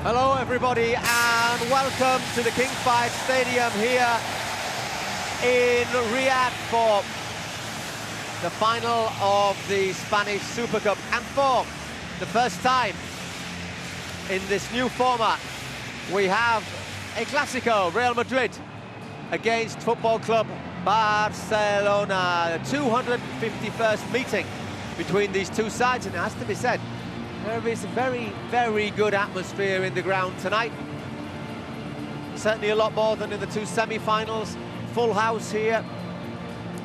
Hello everybody and welcome to the KSU Stadium here in Riyadh for the final of the Spanish Super Cup, and for the first time in this new format we have a Clasico, Real Madrid against Football Club Barcelona, the 251st meeting between these two sides, and it has to be said, there is a very, very good atmosphere in the ground tonight. Certainly a lot more than in the two semi-finals. Full house here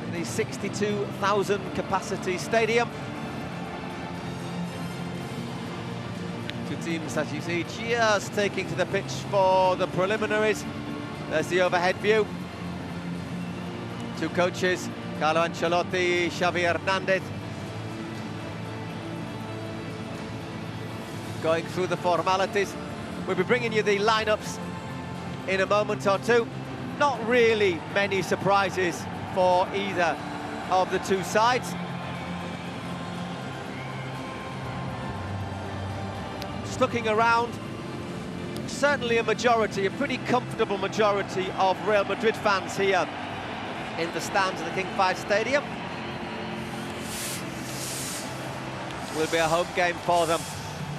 in the 62,000 capacity stadium. Two teams, as you see, just taking to the pitch for the preliminaries. There's the overhead view. Two coaches, Carlo Ancelotti, Xavi Hernandez, going through the formalities. We'll be bringing you the lineups in a moment or two. Not really many surprises for either of the two sides. Just looking around, certainly a majority, a pretty comfortable majority of Real Madrid fans here in the stands of the KSU Stadium. Will be a home game for them.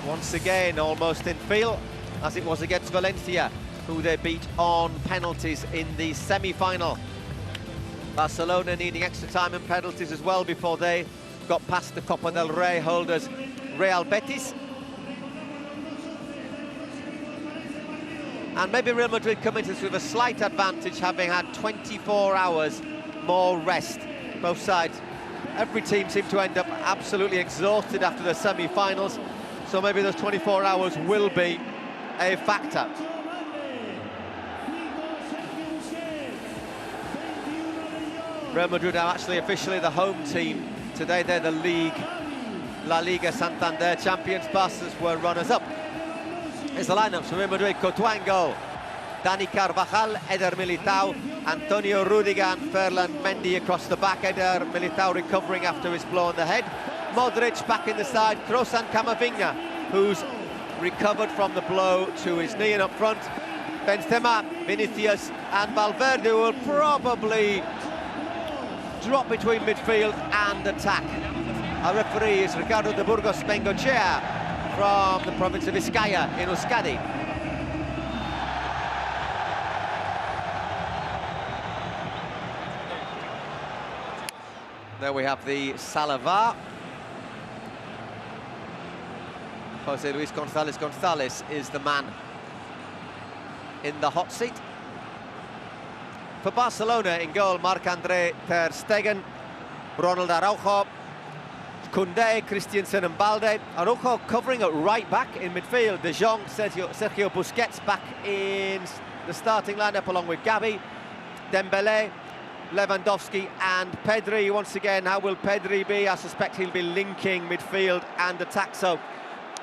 Once again, almost in feel, as it was against Valencia, who they beat on penalties in the semi-final. Barcelona needing extra time and penalties as well before they got past the Copa del Rey holders, Real Betis. And maybe Real Madrid come into this with a slight advantage, having had 24 hours more rest, both sides. Every team seemed to end up absolutely exhausted after the semi-finals. So maybe those 24 hours will be a factor. Real Madrid are actually officially the home team. Today they're the league, La Liga Santander champions. Barca's were runners-up. Here's the lineups for Real Madrid. Courtois in goal, Dani Carvajal, Eder Militao, Antonio Rudiger and Ferland Mendy across the back. Eder Militao recovering after his blow on the head. Modric back in the side, Kroos and Camavinga, who's recovered from the blow to his knee, and up front, Benzema, Vinicius and Valverde will probably drop between midfield and attack. Our referee is Ricardo de Burgos Bengochea from the province of Vizcaya in Euskadi. There we have the Salavar. Jose Luis González is the man in the hot seat. For Barcelona, in goal, Marc-André ter Stegen, Ronald Araujo, Koundé, Christensen and Balde. Araujo covering at right back in midfield. De Jong, Sergio Busquets back in the starting lineup along with Gavi, Dembele, Lewandowski and Pedri. Once again, how will Pedri be? I suspect he'll be linking midfield and attack. So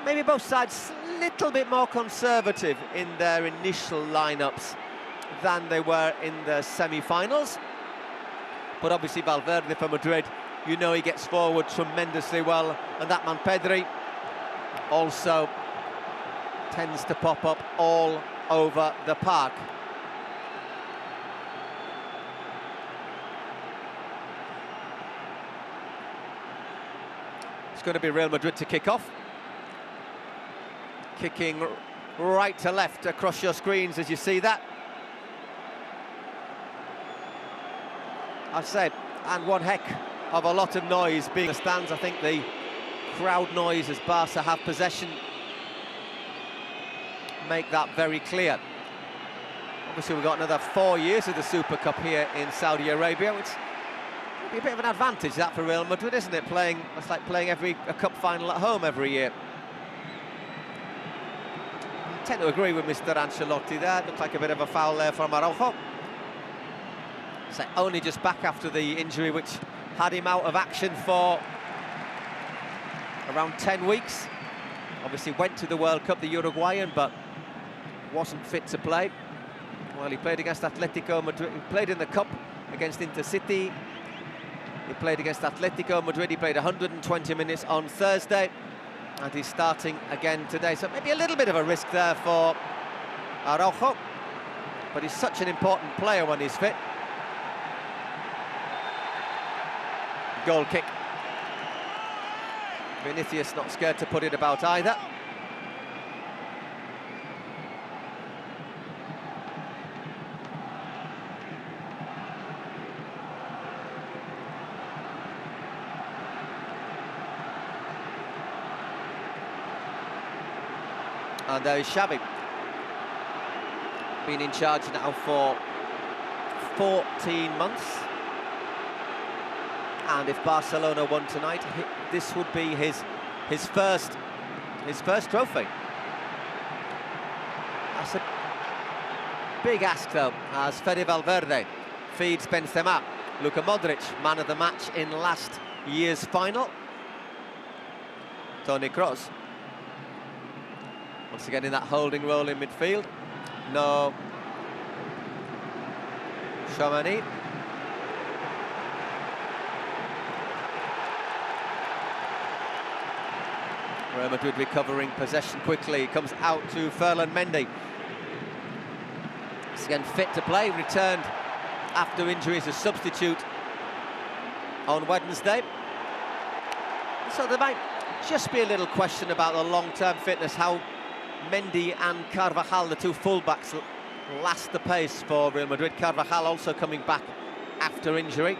maybe both sides a little bit more conservative in their initial lineups than they were in the semi-finals. But obviously Valverde for Madrid, you know he gets forward tremendously well, and that man Pedri also tends to pop up all over the park. It's going to be Real Madrid to kick off. Kicking right to left across your screens as you see that. I'd say, and one heck of a lot of noise being in the stands. I think the crowd noise as Barca have possession make that very clear. Obviously we've got another 4 years of the Super Cup here in Saudi Arabia, which will be a bit of an advantage that for Real Madrid, isn't it? It's like playing a cup final at home every year. I tend to agree with Mr. Ancelotti there. Looked like a bit of a foul there from Araujo. So only just back after the injury which had him out of action for around 10 weeks. Obviously went to the World Cup, the Uruguayan, but wasn't fit to play. Well, he played against Atletico Madrid, he played in the Cup against Intercity, he played against Atletico Madrid, he played 120 minutes on Thursday, and he's starting again today. So maybe a little bit of a risk there for Araujo, but he's such an important player when he's fit. Goal kick. Vinicius not scared to put it about either. And there is Xavi. Been in charge now for 14 months. And if Barcelona won tonight, this would be his first trophy. That's a big ask, though, as Fede Valverde feeds Benzema. Luka Modric, man of the match in last year's final. Toni Kroos. Once again in that holding role in midfield. No. Tchouameni. Real Madrid recovering possession quickly. Comes out to Ferland Mendy. He's again fit to play, returned after injury as a substitute on Wednesday. So there might just be a little question about the long-term fitness, how Mendy and Carvajal, the two full-backs, last the pace for Real Madrid. Carvajal also coming back after injury.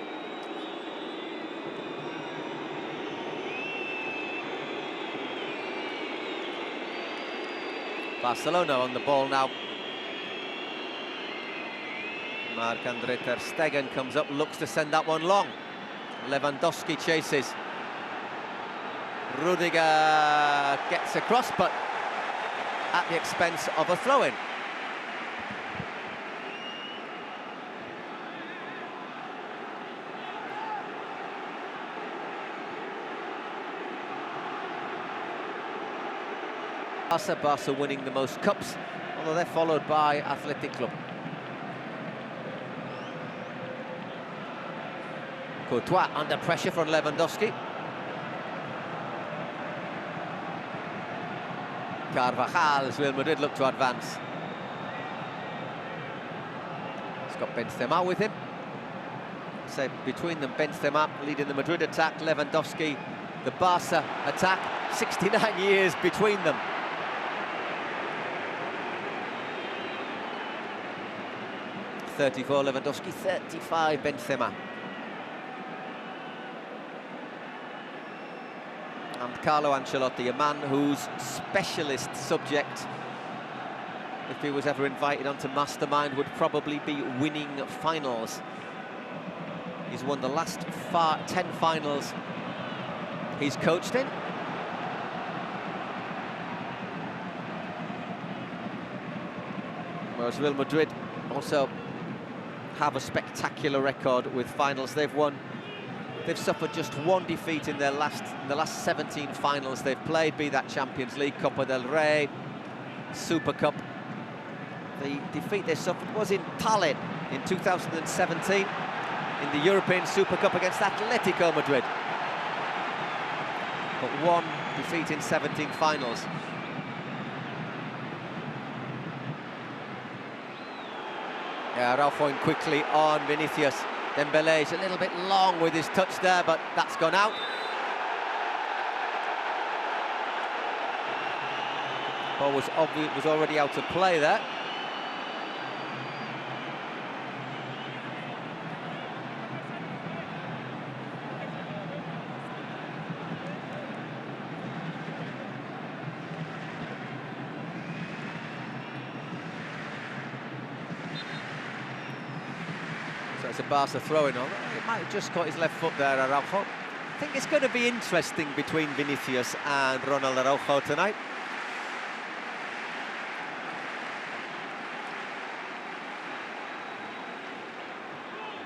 Barcelona on the ball now. Marc-Andre ter Stegen comes up, looks to send that one long. Lewandowski chases. Rodrygo gets across, but at the expense of a throw-in. Barca winning the most cups, although they're followed by Athletic Club. Courtois under pressure from Lewandowski. Carvajal as Real Madrid look to advance. He's got Benzema with him. So between them, Benzema leading the Madrid attack, Lewandowski the Barca attack. 69 years between them. $34 Lewandowski, 35 Benzema. And Carlo Ancelotti, a man whose specialist subject, if he was ever invited onto Mastermind, would probably be winning finals. He's won the last 10 finals he's coached in. Whereas Real Madrid also have a spectacular record with finals. They've suffered just one defeat in the last 17 finals they've played, be that Champions League, Copa del Rey, Super Cup. The defeat they suffered was in Tallinn in 2017 in the European Super Cup against Atletico Madrid. But one defeat in 17 finals. Yeah, Araujo in quickly on Vinicius. Dembélé is a little bit long with his touch there, but that's gone out. Ball was already out of play there. So it's a Barca throw-in. It might have just caught his left foot there, Araujo. I think it's going to be interesting between Vinicius and Ronald Araujo tonight.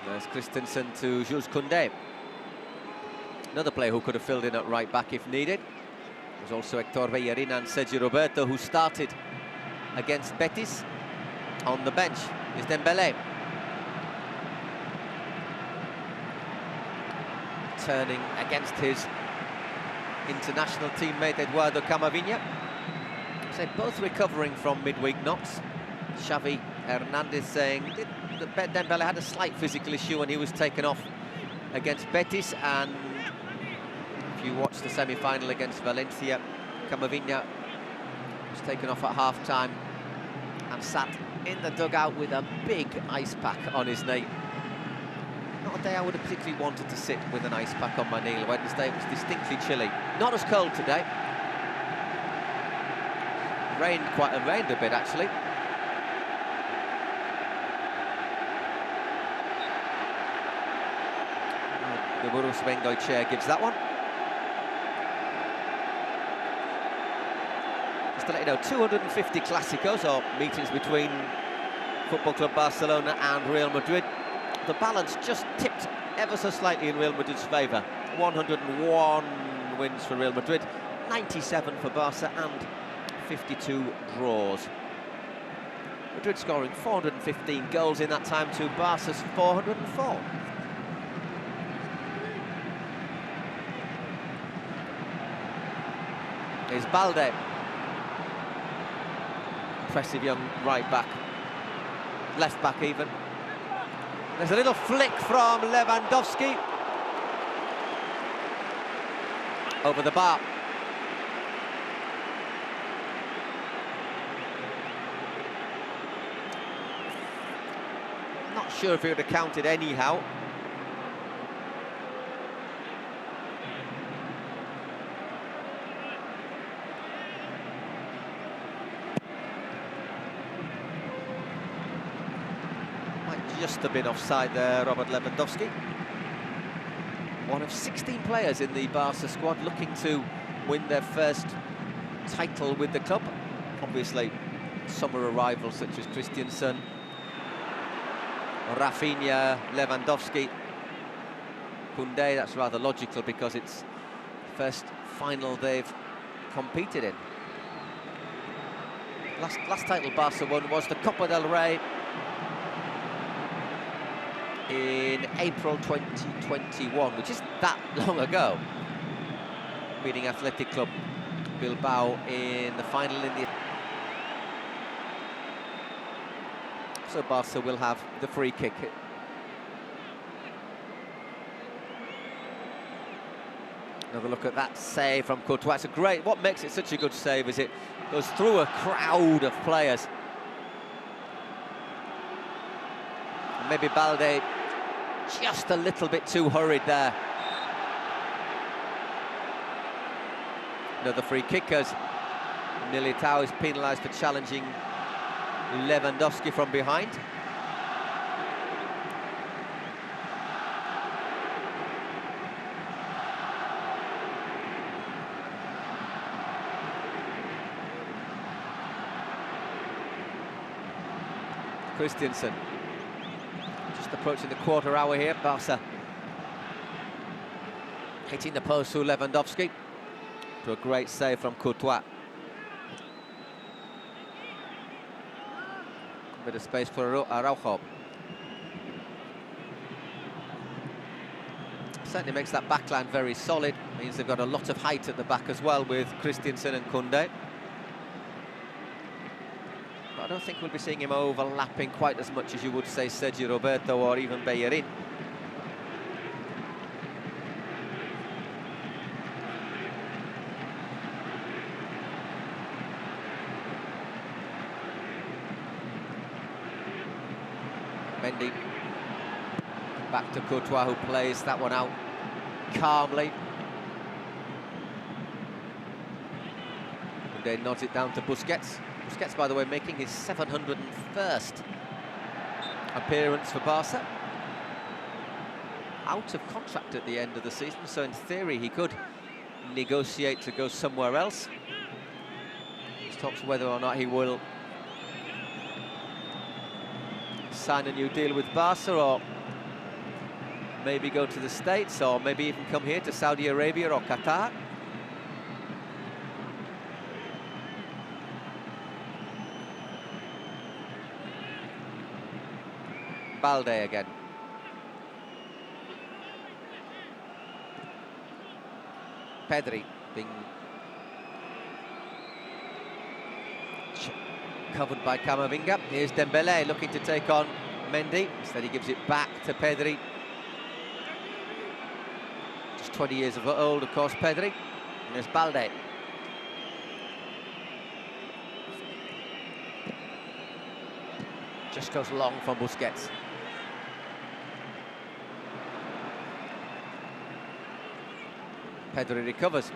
There's Christensen to Jules Koundé. Another player who could have filled in at right back if needed. There's also Hector Bellerin and Sergio Roberto, who started against Betis. On the bench is Dembélé. Turning against his international teammate Eduardo Camavinga. So both recovering from midweek knocks. Xavi Hernandez saying that Dembélé had a slight physical issue when he was taken off against Betis, and if you watch the semi-final against Valencia, Camavinga was taken off at half-time and sat in the dugout with a big ice pack on his knee. Not a day I would have particularly wanted to sit with an ice pack on my knee. Wednesday it was distinctly chilly. Not as cold today. Rained a bit actually. The Burus Bengoy chair gives that one. Just to let you know, 250 Clásicos, or meetings between Football Club Barcelona and Real Madrid. The balance just tipped ever so slightly in Real Madrid's favour. 101 wins for Real Madrid, 97 for Barca, and 52 draws. Madrid scoring 415 goals in that time to Barca's 404. Here's Balde. Impressive young right back. Left back even. There's a little flick from Lewandowski. Over the bar. Not sure if he would have counted anyhow. Just a bit offside there, Robert Lewandowski. One of 16 players in the Barca squad looking to win their first title with the club. Obviously, summer arrivals such as Christensen, Rafinha, Lewandowski, Koundé. That's rather logical because it's the first final they've competed in. Last title Barca won was the Copa del Rey in April 2021, which isn't that long ago, beating Athletic Club Bilbao in the final in the... So Barca will have the free kick. Another look at that save from Courtois. It's a great... What makes it such a good save is it goes through a crowd of players. And maybe Balde just a little bit too hurried there. Another free kick as Militao is penalised for challenging Lewandowski from behind. Christensen. Just approaching the quarter hour here. Barca hitting the post through Lewandowski. To a great save from Courtois. A bit of space for Araujo. Certainly makes that backline very solid. Means they've got a lot of height at the back as well with Christensen and Koundé. But I don't think we'll be seeing him overlapping quite as much as you would say Sergio Roberto or even Bellerin. Mendy. Back to Courtois, who plays that one out calmly. And then nods it down to Busquets. Busquets, by the way, making his 701st appearance for Barca. Out of contract at the end of the season, so in theory he could negotiate to go somewhere else. There's talks whether or not he will sign a new deal with Barca, or maybe go to the States, or maybe even come here to Saudi Arabia or Qatar. Balde again. Pedri being covered by Camavinga. Here's Dembélé looking to take on Mendy. Instead he gives it back to Pedri. Just 20 years old, of course, Pedri. And there's Balde. Just goes long from Busquets. Pedri recovers.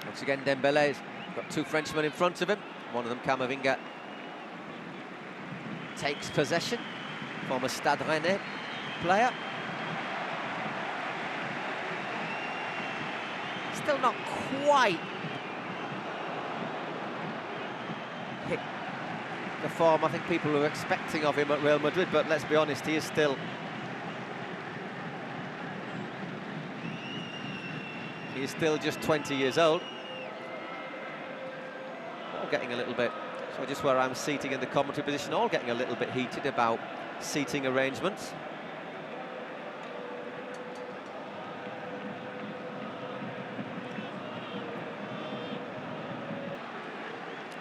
Once again, Dembélé's got two Frenchmen in front of him. One of them, Camavinga, takes possession. Former Stade Rennais player. Still not quite hit the form I think people were expecting of him at Real Madrid, but let's be honest, he is still just 20 years old. All getting a little bit, so just where I'm seating in the commentary position, all getting a little bit heated about seating arrangements.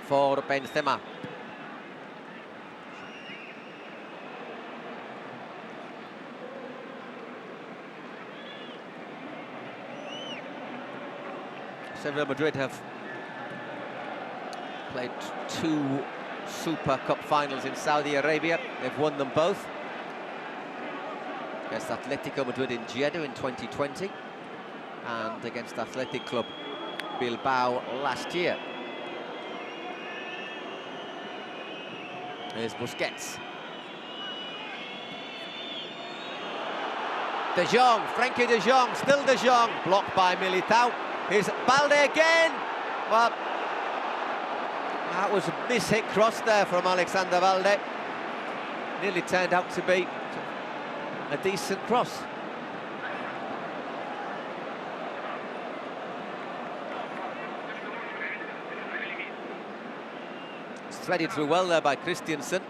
For Benzema. So Real Madrid have played two Super Cup finals in Saudi Arabia. They've won them both. Against Atletico Madrid in Jeddah in 2020 and against Athletic Club Bilbao last year. Here's Busquets. De Jong, Frenkie de Jong, still de Jong, blocked by Militao. Here's Balde again. Well, that was a mis-hit cross there from Alexander Balde. Nearly turned out to be a decent cross. It's threaded through well there by Christensen.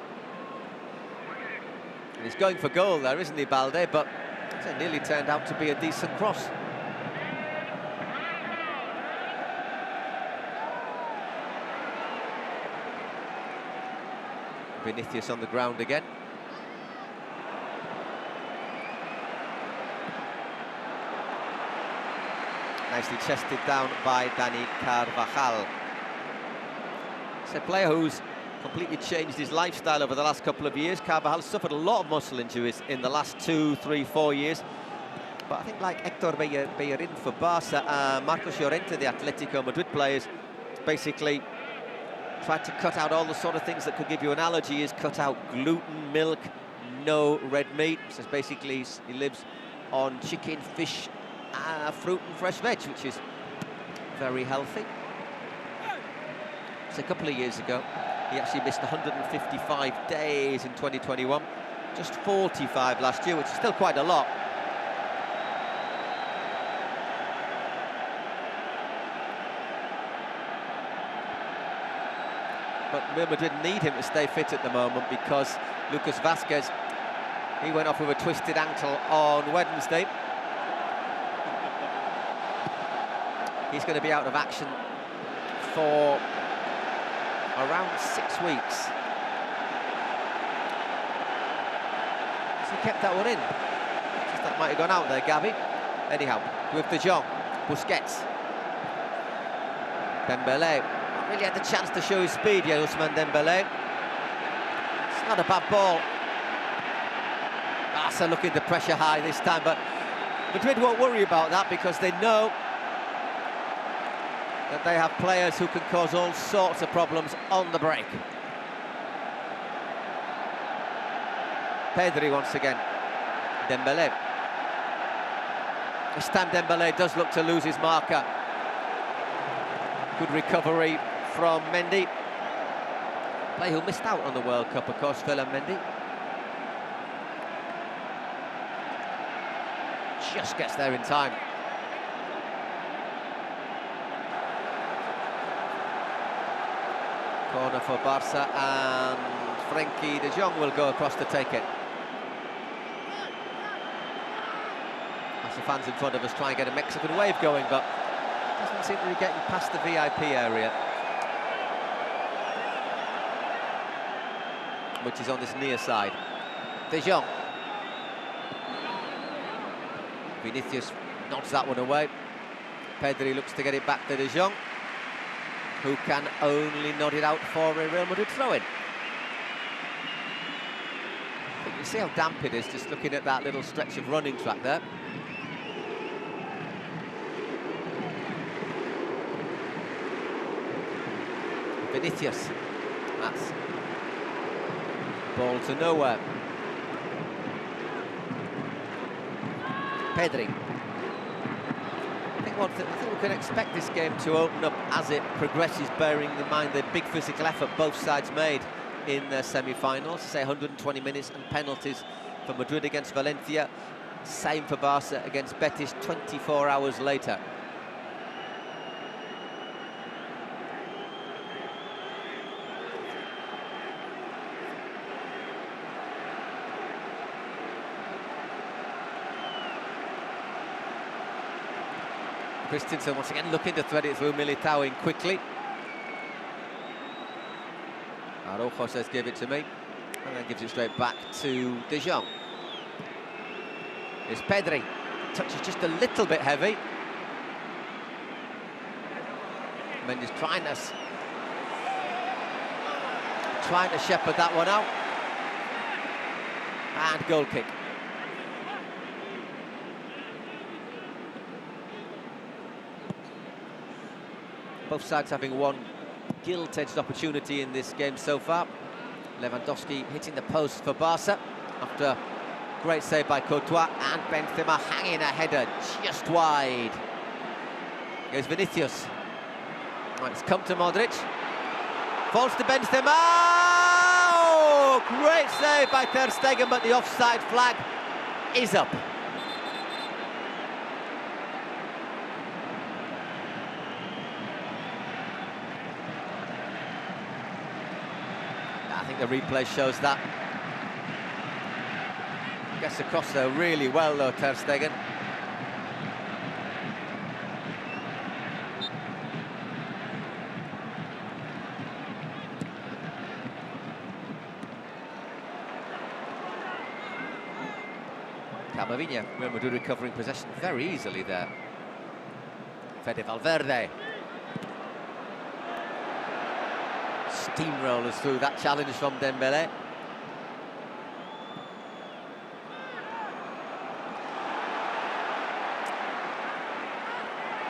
And he's going for goal there, isn't he, Balde? But it nearly turned out to be a decent cross. Vinicius on the ground again. Nicely chested down by Dani Carvajal. It's a player who's completely changed his lifestyle over the last couple of years. Carvajal suffered a lot of muscle injuries in the last 2, 3, 4 years. But I think like Hector Bellerin for Barca, Marcos Llorente, the Atletico Madrid players, basically tried to cut out all the sort of things that could give you an allergy. Is cut out gluten, milk, no red meat. So basically he lives on chicken, fish, fruit and fresh veg, which is very healthy. It's a couple of years ago. He actually missed 155 days in 2021, just 45 last year, which is still quite a lot. But Real Madrid need him to stay fit at the moment because Lucas Vázquez, he went off with a twisted ankle on Wednesday. He's going to be out of action for around 6 weeks. So he kept that one in. Just that might have gone out there, Gabby. Anyhow, with De Jong, Busquets, Dembélé. Really had the chance to show his speed, yeah, Ousmane Dembélé. It's not a bad ball. Barca looking to pressure high this time, but Madrid won't worry about that because they know that they have players who can cause all sorts of problems on the break. Pedri once again. Dembélé. This time Dembélé does look to lose his marker. Good recovery from Mendy. Player who missed out on the World Cup, of course, Mendy. Just gets there in time. Corner for Barca, and Frenkie de Jong will go across to take it. As the fans in front of us try and get a Mexican wave going, but doesn't seem to be getting past the VIP area, which is on this near side. De Jong. Vinicius nods that one away. Pedri looks to get it back to De Jong, who can only nod it out for a Real Madrid throw-in. You can see how damp it is just looking at that little stretch of running track there. Vinicius. That's ball to nowhere. Pedri. I think we can expect this game to open up as it progresses, bearing in mind the big physical effort both sides made in their semi-finals. Say 120 minutes and penalties for Madrid against Valencia. Same for Barca against Betis 24 hours later. Christensen once again looking to thread it through Militao in quickly. Araujo says, give it to me, and then gives it straight back to De Jong. It's Pedri. Touch is just a little bit heavy. Mendy's trying to shepherd that one out. And goal kick. Both sides having one gilt-edged opportunity in this game so far. Lewandowski hitting the post for Barca after a great save by Courtois, and Benzema hanging a header just wide. Here's Vinicius. Right, it's come to Modric. Falls to Benzema. Oh, great save by Ter Stegen, but the offside flag is up. I think the replay shows that. Gets across there really well though, Ter Stegen. Camavinga, Real Madrid recovering possession very easily there. Fede Valverde. Steamrollers through that challenge from Dembélé.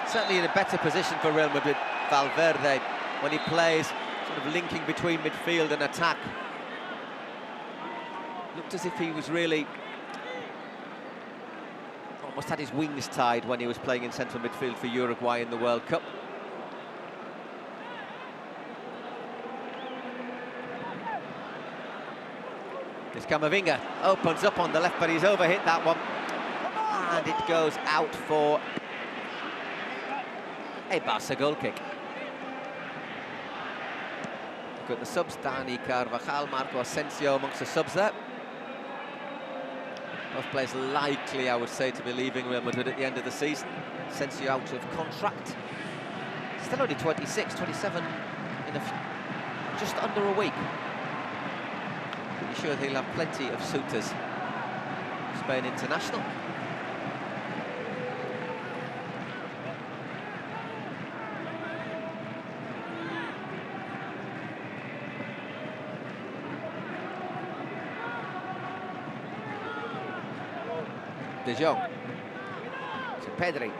Certainly in a better position for Real Madrid, Valverde, when he plays sort of linking between midfield and attack. Looked as if he was really almost had his wings tied when he was playing in central midfield for Uruguay in the World Cup. This Camavinga opens up on the left, but he's overhit that one. And it goes out for a Barca goal kick. Look at the subs, Dani Carvajal, Marco Asensio amongst the subs there. Both players likely, I would say, to be leaving Real Madrid at the end of the season. Asensio out of contract. Still only 26, 27 in just under a week. Pretty sure he'll have plenty of suitors. Spain international. De Jong to Pedri.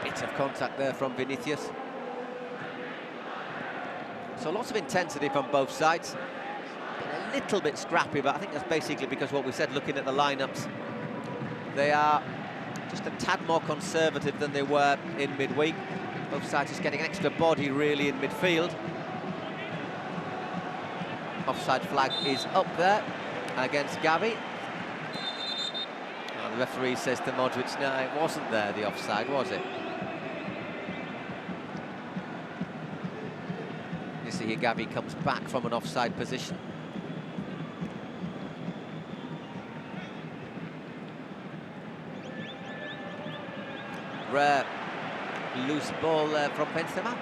Bit of contact there from Vinicius. So lots of intensity from both sides. Been a little bit scrappy, but I think that's basically because what we said looking at the lineups. They are just a tad more conservative than they were in midweek. Both sides just getting an extra body really in midfield. Offside flag is up there against Gavi. Well, the referee says to Modric, no, it wasn't there, the offside, was it? You see here Gavi comes back from an offside position. Rare loose ball from Benzema.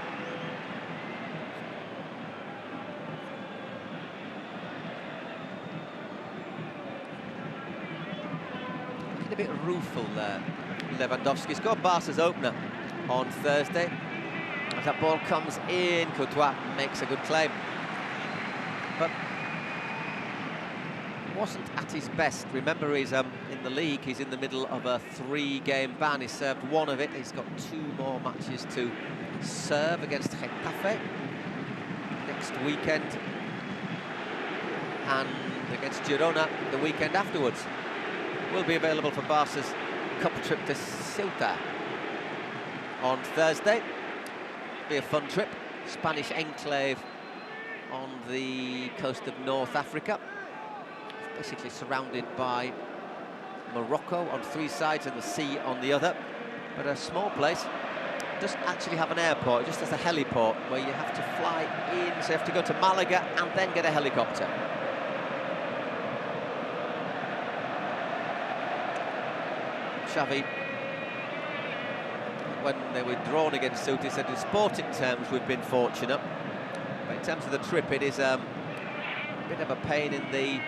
A bit rueful there. Lewandowski scored Barca's opener on Thursday. As that ball comes in, Courtois makes a good claim. But wasn't at his best. Remember, he's in the league, he's in the middle of a 3-game ban. He served one of it. He's got 2 more matches to serve against Getafe next weekend and against Girona the weekend afterwards. Will be available for Barca's cup trip to Ceuta on Thursday. Be a fun trip. Spanish enclave on the coast of North Africa. Basically surrounded by Morocco on 3 sides and the sea on the other. But a small place. Doesn't actually have an airport, it just has a heliport where you have to fly in. So you have to go to Malaga and then get a helicopter. Xavi, when they were drawn against Ceuta, said in sporting terms we've been fortunate, but in terms of the trip it is a bit of a pain in the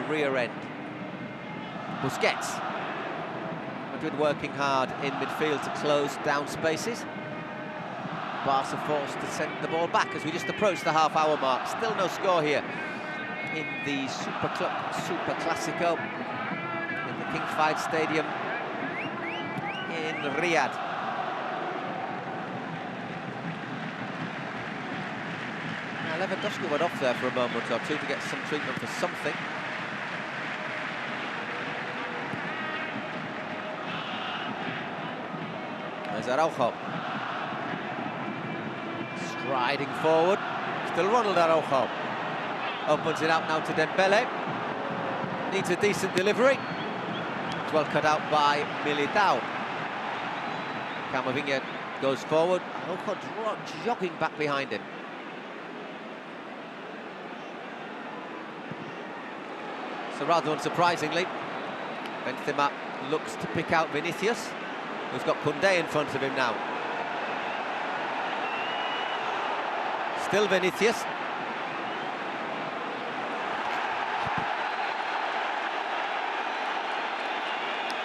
rear end. Busquets, Madrid working hard in midfield to close down spaces. Barca forced to send the ball back as we just approach the half-hour mark. Still no score here in the Super Clasico. KSU Stadium in Riyadh. Now Lewandowski went off there for a moment or two to get some treatment for something. There's Araujo. Striding forward. Still Ronald Araujo. Opens it out now to Dembele. Needs a decent delivery. Well cut out by Militao. Camavinga goes forward. Araujo jogging back behind him. So rather unsurprisingly, Benzema looks to pick out Vinicius, who's got Koundé in front of him now. Still Vinicius.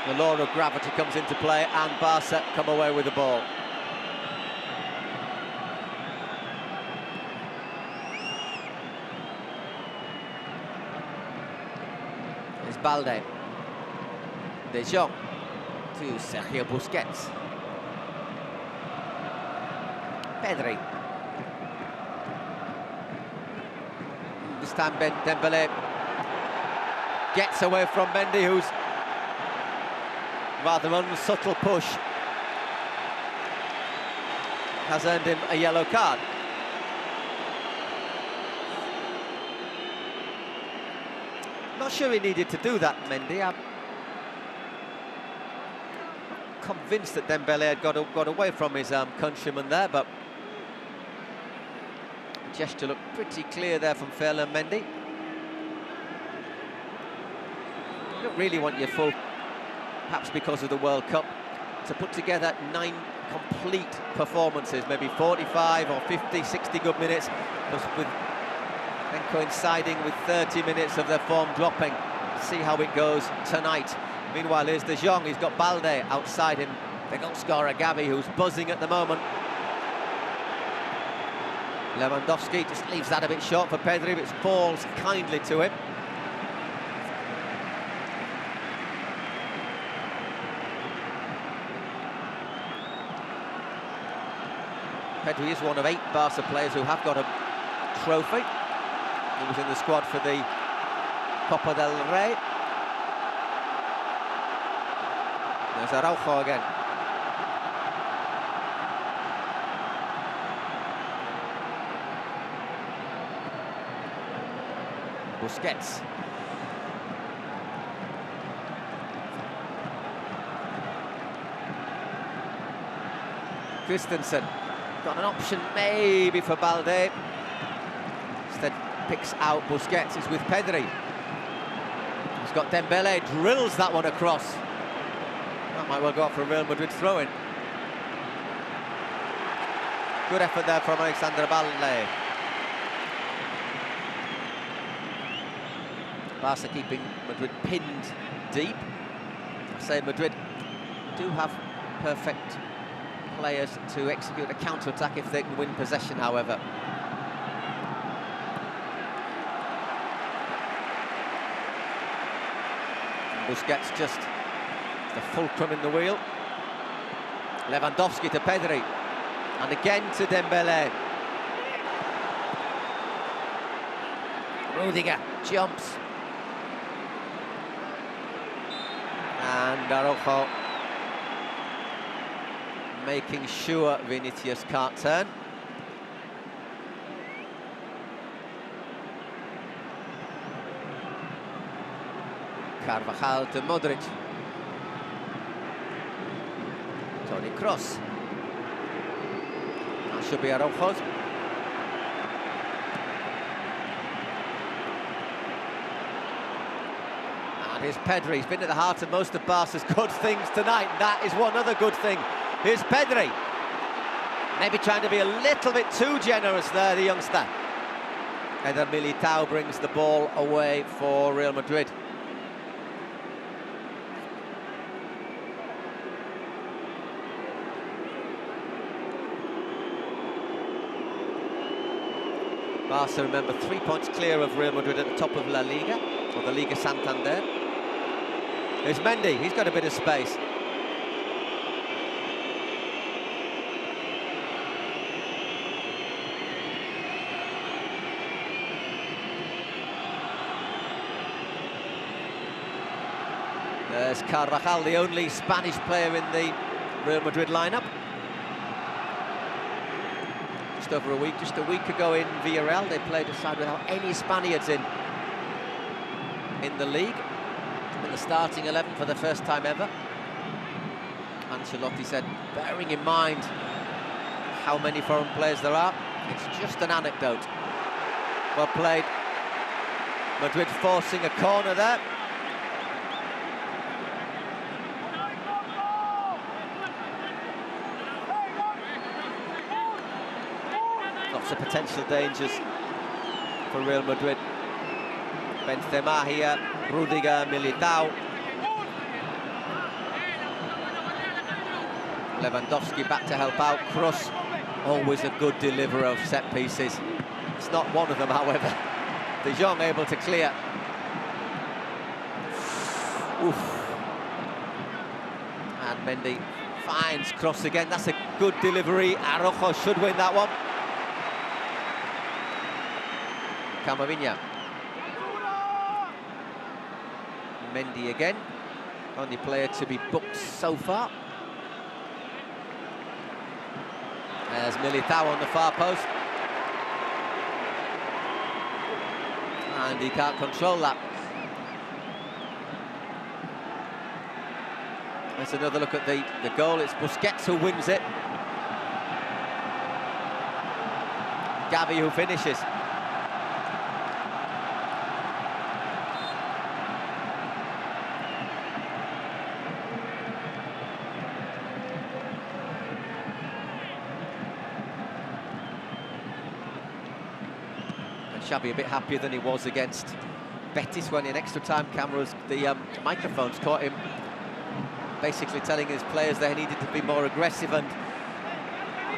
The law of gravity comes into play and Barca come away with the ball. It's Balde. De Jong to Sergio Busquets. Pedri. This time Dembele gets away from Mendy, who's rather unsubtle push has earned him a yellow card. Not sure he needed to do that, Mendy. I'm convinced that Dembele had got away from his countryman there, but the gesture looked pretty clear there from Ferland Mendy. You don't really want your full, perhaps because of the World Cup, to put together 9 complete performances, maybe 45 or 50, 60 good minutes, with then coinciding with 30 minutes of their form dropping. See how it goes tonight. Meanwhile, here's De Jong. He's got Balde outside him. The goal scorer Gavi, who's buzzing at the moment. Lewandowski just leaves that a bit short for Pedri, but falls kindly to him. Pedri is one of 8 Barca players who have got a trophy. He was in the squad for the Copa del Rey. There's Araujo again. Busquets. Christensen. Got an option maybe for Balde. Instead picks out Busquets. It's with Pedri. He's got Dembele, drills that one across. That might well go up for a Real Madrid throw-in. Good effort there from Alexander Balde. Barca keeping Madrid pinned deep. I say Madrid do have perfect players to execute a counter-attack if they can win possession, however. And Busquets just the fulcrum in the wheel. Lewandowski to Pedri. And again to Dembele. Rodrygo jumps. And Araujo making sure Vinicius can't turn. Carvajal to Modric. Toni Kroos. That should be Araujo's. And here's Pedri. He's been at the heart of most of Barca's good things tonight. That is one other good thing. Here's Pedri. Maybe trying to be a little bit too generous there, the youngster. Eder Militao brings the ball away for Real Madrid. Barca, remember, 3 points clear of Real Madrid at the top of La Liga, or the Liga Santander. Here's Mendy. He's got a bit of space. There's Carvajal, the only Spanish player in the Real Madrid lineup. Just over a week ago in Villarreal, they played a side without any Spaniards in the league. In the starting 11 for the first time ever. Ancelotti said, bearing in mind how many foreign players there are, it's just an anecdote. Well played. Madrid forcing a corner there. Lots of potential dangers for Real Madrid. Benzema here, Rodrygo, Militao. Lewandowski back to help out. Kroos, always a good deliverer of set pieces. It's not one of them, however. De Jong able to clear. Oof. And Mendy finds Kroos again. That's a good delivery. Araujo should win that one. Camavinga. Mendy again, only player to be booked so far. There's Militao on the far post. And he can't control that. Let's another look at the goal. It's Busquets who wins it. Gavi who finishes. Xavi a bit happier than he was against Betis when in extra time cameras, the microphones caught him basically telling his players they needed to be more aggressive and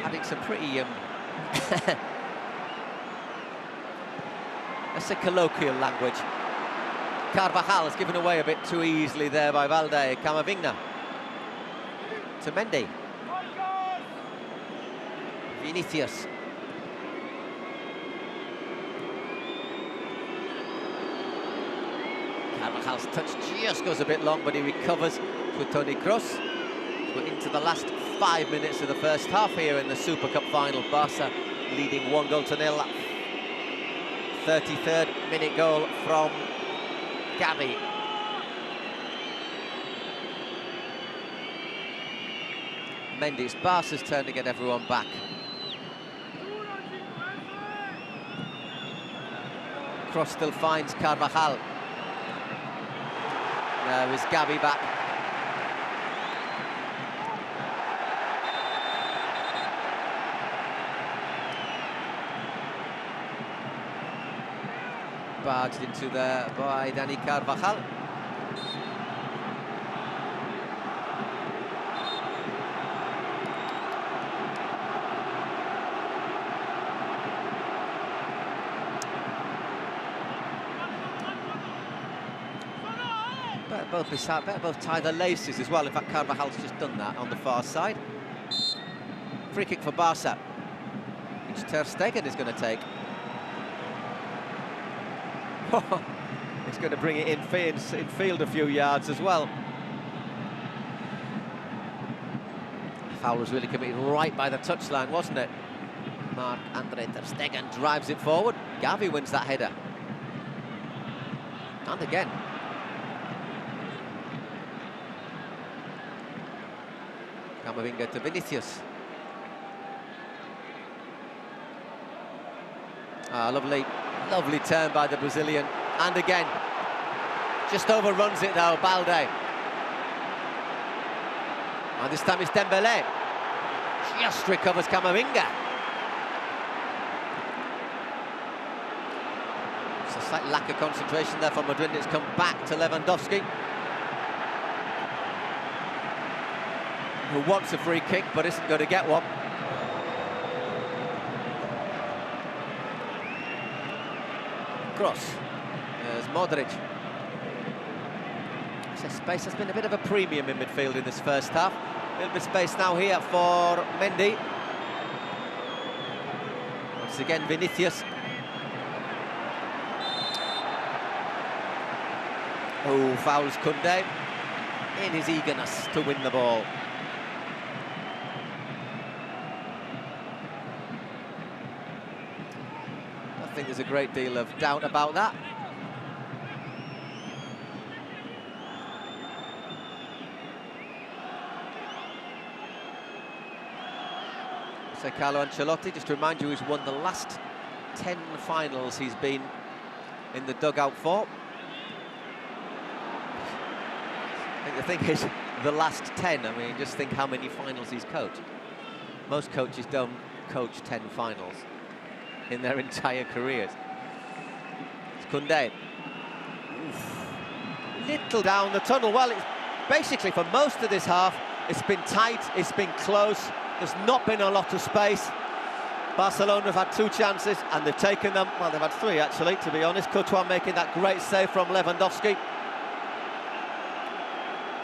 having some pretty, let's say colloquial language. Carvajal is given away a bit too easily there by Valde. Camavinga to Mendy. Vinicius. Carvajal's touch just goes a bit long, but he recovers with Toni Kroos. We're into the last 5 minutes of the first half here in the Super Cup final. Barca leading 1-0. 33rd minute goal from Gavi. Mendy, it's Barca's turn to get everyone back. Kroos still finds Carvajal. There is Gavi back. Barged into there by Dani Carvajal. Better both tie the laces as well. In fact, Carvajal's just done that on the far side. Free kick for Barca, which Ter Stegen is going to take. He's going to bring it in field a few yards as well. Foul was really committed right by the touchline, wasn't it? Marc-Andre Ter Stegen drives it forward. Gavi wins that header. And again. Camavinga to Vinicius. Ah, lovely turn by the Brazilian. And again, just overruns it though, Balde. And this time it's Dembélé. Just recovers Camavinga. It's a slight lack of concentration there from Madrid. It's come back to Lewandowski, who wants a free kick but isn't going to get one. Cross. There's Modric. So space has been a bit of a premium in midfield in this first half. A little bit of space now here for Mendy. Once again, Vinicius. Oh, fouls Koundé in his eagerness to win the ball. I think there's a great deal of doubt about that. So Carlo Ancelotti, just to remind you, he's won the last 10 finals he's been in the dugout for. I think the thing is, the last 10, I mean, just think how many finals he's coached. Most coaches don't coach 10 finals in their entire careers. It's Koundé. Little down the tunnel. Well, it's basically for most of this half, it's been tight, it's been close. There's not been a lot of space. Barcelona have had 2 chances and they've taken them. Well, they've had 3 actually, to be honest. Courtois making that great save from Lewandowski.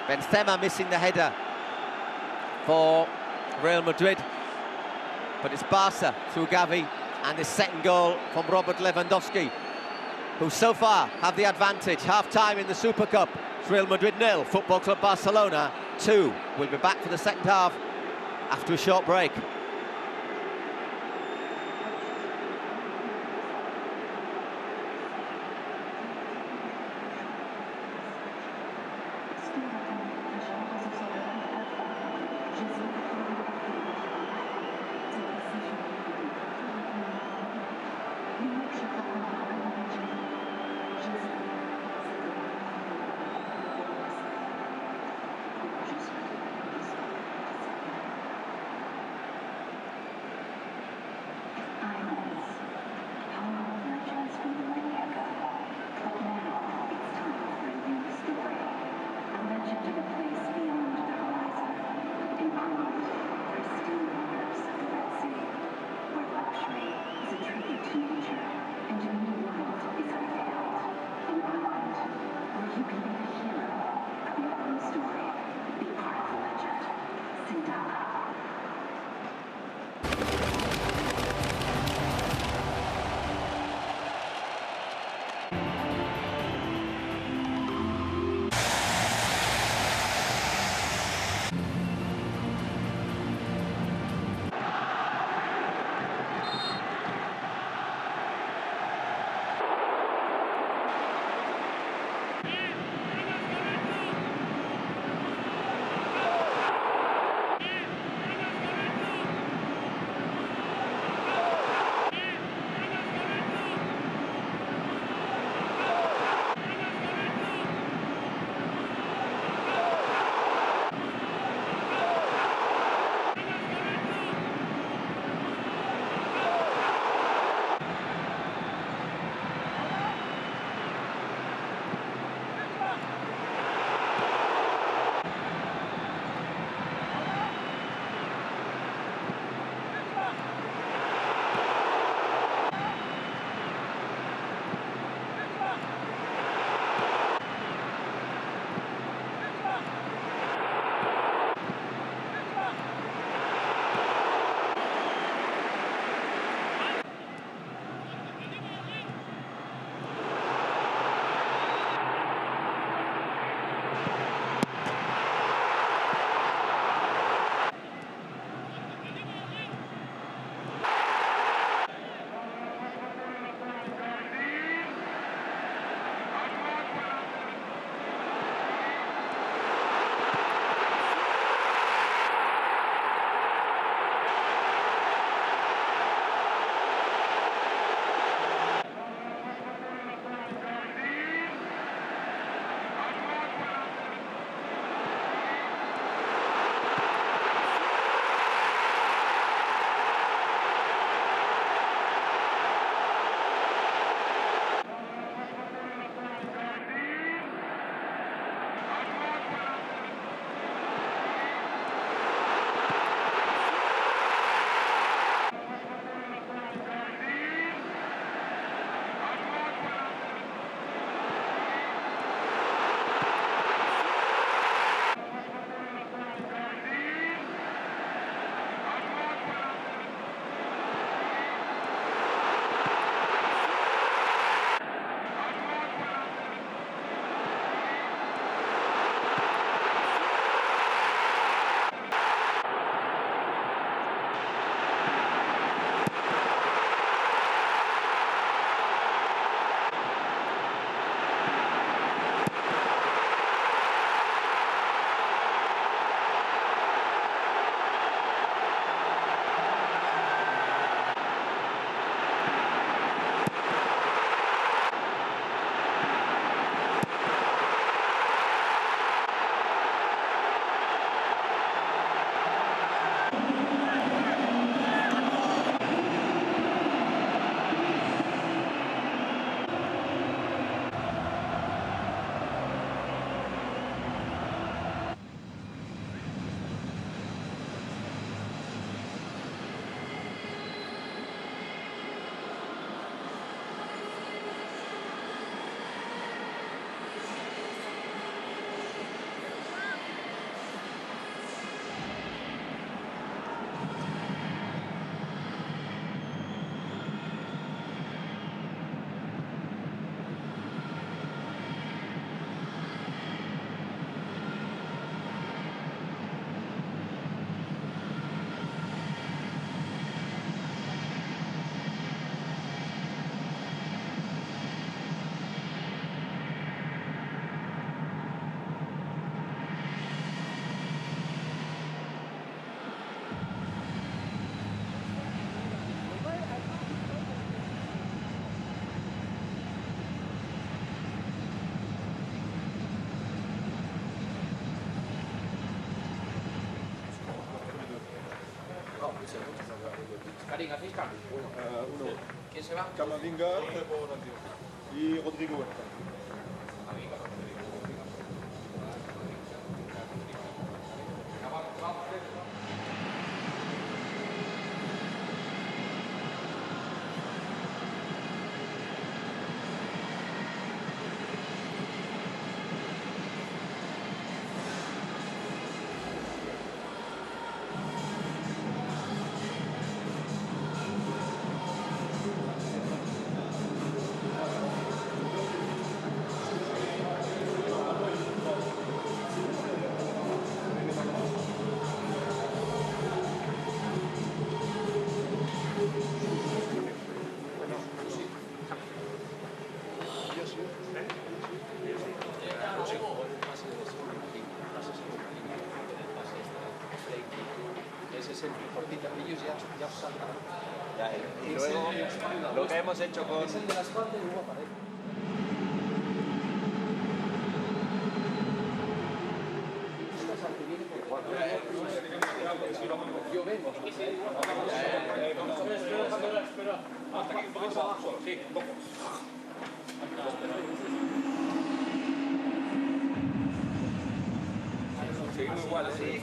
Benzema missing the header for Real Madrid. But it's Barca through Gavi and his second goal from Robert Lewandowski, who so far have the advantage. Half-time in the Super Cup. It's Real Madrid 0, Football Club Barcelona 2. We'll be back for the second half after a short break. You can be the hero of your own story. Be part of the legend. Sindala. Karin, ¿hacéis cambios? Uno. ¿Quién se va? Camavinga y Rodrygo. selfie cortita, ellos ya os saltan. Y luego lo que hemos hecho con... Es el de la espalda y luego aparece. Yo vengo. Hasta aquí, un poquito más abajo. Sí, un poco. Seguimos iguales, sí,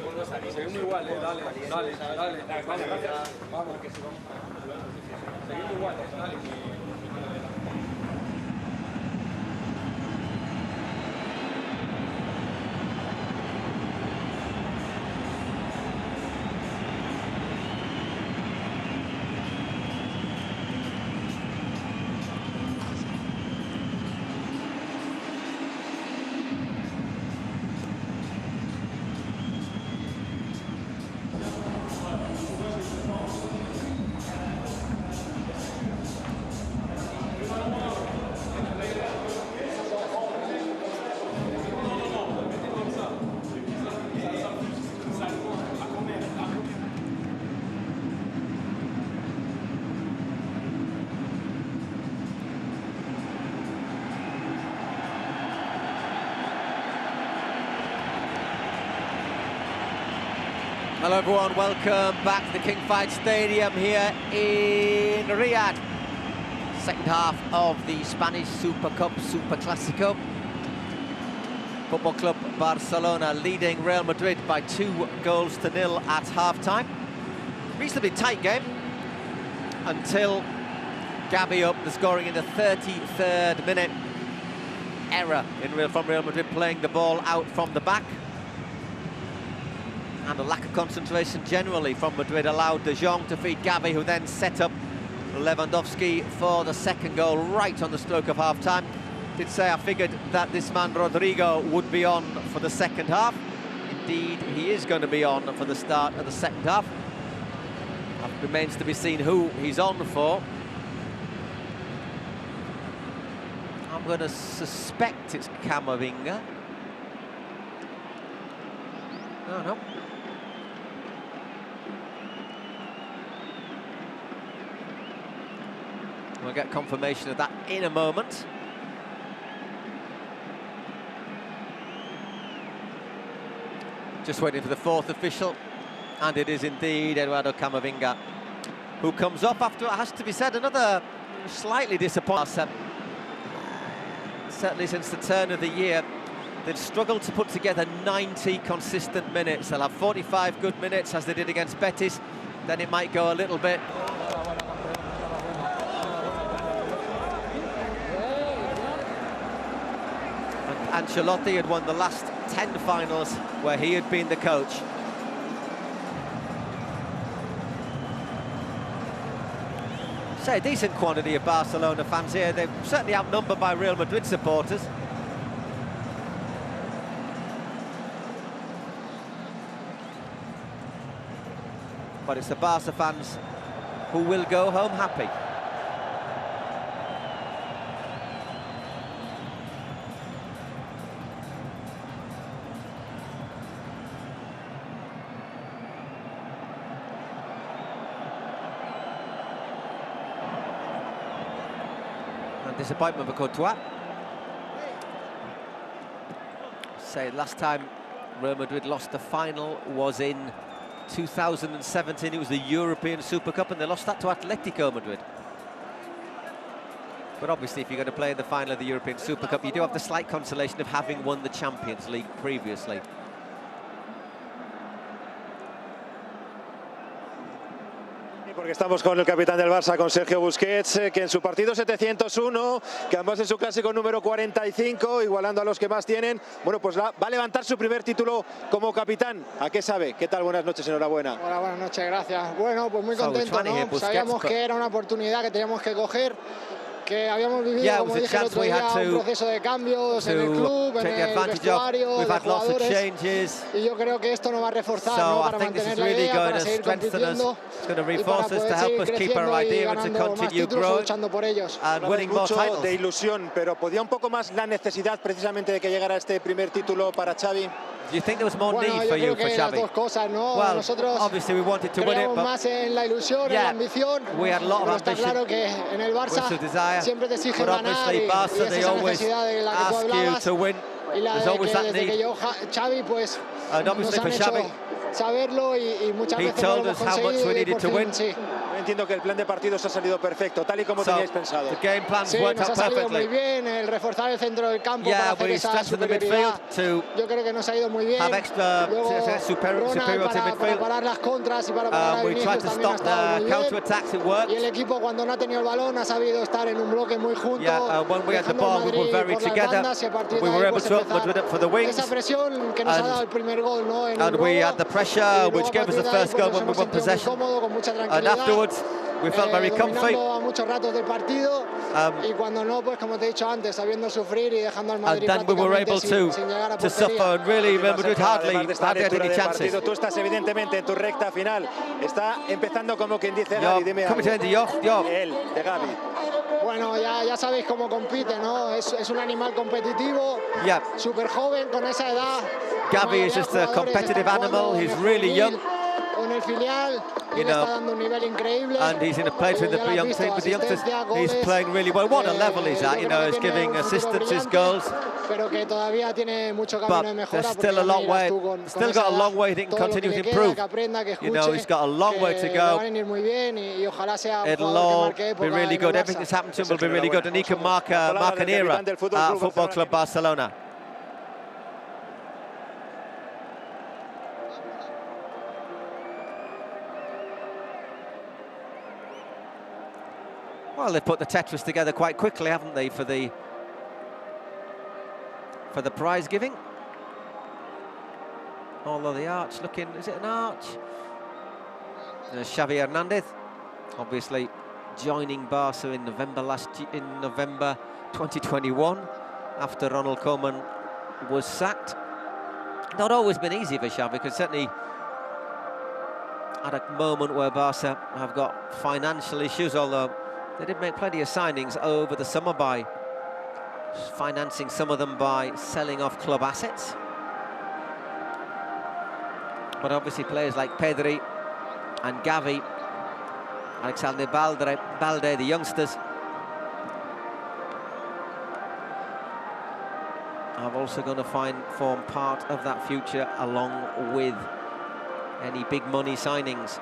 Seguimos iguales, dale. Vamos, que si vamos. seguimos iguales, dale. Hello everyone, welcome back to the KSU Stadium here in Riyadh. Second half of the Spanish Super Cup, Super Clasico. Football Club Barcelona leading Real Madrid by 2-0 at half-time. Reasonably tight game until Gavi opened the scoring in the 33rd minute. Error from Real Madrid, playing the ball out from the back. And a lack of concentration generally from Madrid allowed De Jong to feed Gavi, who then set up Lewandowski for the second goal right on the stroke of half-time. Did say I figured that this man Rodrygo would be on for the second half. Indeed, he is going to be on for the start of the second half. It remains to be seen who he's on for. I'm going to suspect it's Camavinga. No. We'll get confirmation of that in a moment. Just waiting for the fourth official, and it is indeed Eduardo Camavinga who comes off after, it has to be said, another slightly disappointing. Certainly since the turn of the year, they've struggled to put together 90 consistent minutes. They'll have 45 good minutes, as they did against Betis. Then it might go a little bit. And Ancelotti had won the last 10 finals where he had been the coach. Say a decent quantity of Barcelona fans here. They're certainly outnumbered by Real Madrid supporters. But it's the Barca fans who will go home happy. And disappointment for Courtois. Say last time Real Madrid lost the final was in 2017. It was the European Super Cup, and they lost that to Atletico Madrid. But obviously, if you're going to play in the final of the European Super Cup, you do have the slight consolation of having won the Champions League previously. Porque estamos con el capitán del Barça, con Sergio Busquets, que en su partido 701, que además en su clásico número 45, igualando a los que más tienen, bueno, pues va a levantar su primer título como capitán. ¿A qué sabe? ¿Qué tal? Buenas noches, enhorabuena. Hola, buenas noches, gracias. Bueno, pues muy contento, ¿no? Sabíamos que era una oportunidad que teníamos que coger, que habíamos vivido, como dije el otro día, un proceso de cambios en el club, en el vestuario, de jugadores, y yo creo que esto nos va a reforzar, ¿no? Para mantener la idea, para seguir compitiendo y para poder seguir creciendo y ganando más títulos o luchando por ellos. Mucho de ilusión, pero ¿podía un poco más la necesidad precisamente de que llegara este primer título para Xavi? Do you think there was more need for you for Xavi? Las dos cosas, ¿no? Well, nosotros obviously we wanted to win it, but más en la ilusión, en la ambición. We had a lot of está ambition. Claro que en el Barça desire, siempre te exigen but ganar obviously Barca, y they esa always necesidad de la que tú ask you hablabas. to win. Y la There's de always que, that desde need. que yo, Xavi, pues And nos obviously han for hecho Xavi, saberlo y muchas he veces no told lo us hemos how much we conseguido y needed por to fin, win. sí. Entiendo que el plan de partidos ha salido perfecto, tal y como teníais pensado. The game plans Sí, worked nos out ha salido muy perfectly. bien, el reforzar el centro del campo para Yeah, hacer we esa strengthened the midfield superioridad. to Yo creo que nos ha ido muy bien. have extra Luego, superiority Ronald para midfield. parar las contras y para parar a We tried Vinicius to también ha stop estado muy the bien. counter-attacks, it Y worked. el equipo cuando no ha tenido el balón ha sabido estar en un bloque muy junto. Yeah, when we had the dejando al ball, we were Madrid very por las together. bandas y a partir de We were ahí, able pues, to open Madrid up for the wings. esa presión que nos ha dado el primer gol, ¿no? En And un we robo. had the pressure, Y luego which a gave us the partir de ahí, first goal pues, when we nos won hemos sentido muy possession. cómodo, con mucha And tranquilidad. afterwards, we felt very comfy. Dominando a muchos ratos del partido y cuando no, pues como te he dicho antes, sabiendo sufrir y dejando al Madrid And then we were able sin llegar a to portería. suffer, and really Real Madrid hardly Además de esta had lectura any de chances. partido, tú estás evidentemente en tu recta final. Está empezando como quien dice Gavi, dime algo. Él, de Gavi. Bueno, ya sabéis cómo compite, ¿no? Es un animal competitivo, súper joven, con esa edad. Gavi is just a competitive animal. He's really young. En el filial, y le está dando un nivel increíble. And he's in a place with the young team, with the youngsters. He's playing really well. What a level he's at, you know, he's giving assistances, goals. Pero que todavía tiene mucho camino de mejora. There's still a long way. Still got a long way he can continue to improve. You know, he's got a long way to go. It'll all be really good. Everything that's happened to him will be really good, and he can mark an era at Football Club Barcelona. Well, they've put the Tetris together quite quickly, haven't they, for the prize giving? Although the arch looking, is it an arch? There's Xavi Hernandez, obviously joining Barca in November 2021, after Ronald Koeman was sacked. Not always been easy for Xavi, because certainly at a moment where Barca have got financial issues, although they did make plenty of signings over the summer by financing some of them by selling off club assets. But obviously players like Pedri and Gavi, Alexander Balde, the youngsters, are also going to form part of that future, along with any big money signings.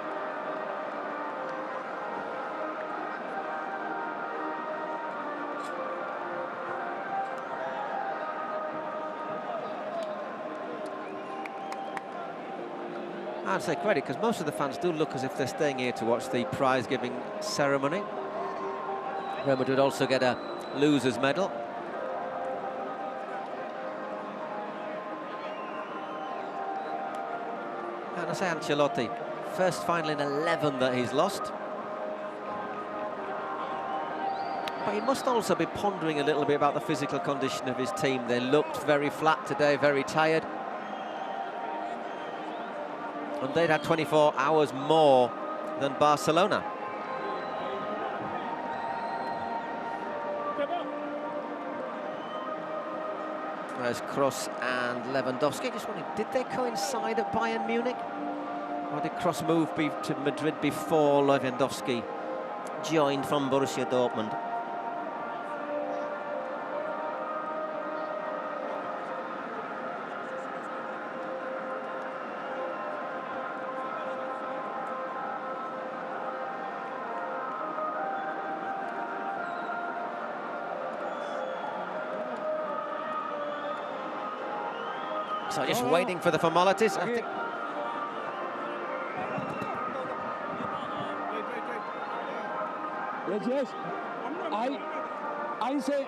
I'd say credit, because most of the fans do look as if they're staying here to watch the prize-giving ceremony. Real Madrid also get a loser's medal. And I say Ancelotti, first final in 11 that he's lost. But he must also be pondering a little bit about the physical condition of his team. They looked very flat today, very tired. And they'd had 24 hours more than Barcelona. There's Kroos and Lewandowski. Just wondering, did they coincide at Bayern Munich? Or did Kroos move to Madrid before Lewandowski joined from Borussia Dortmund? So just waiting for the formalities, I think. Yes. I say.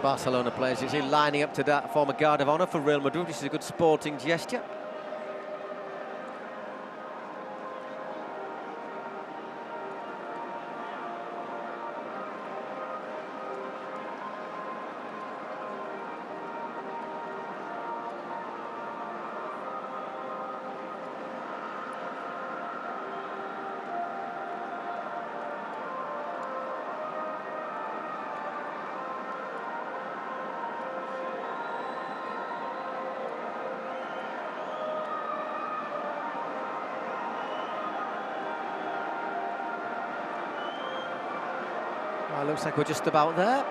Barcelona players, you see, lining up to that former guard of honour for Real Madrid, which is a good sporting gesture. Well, looks like we're just about there.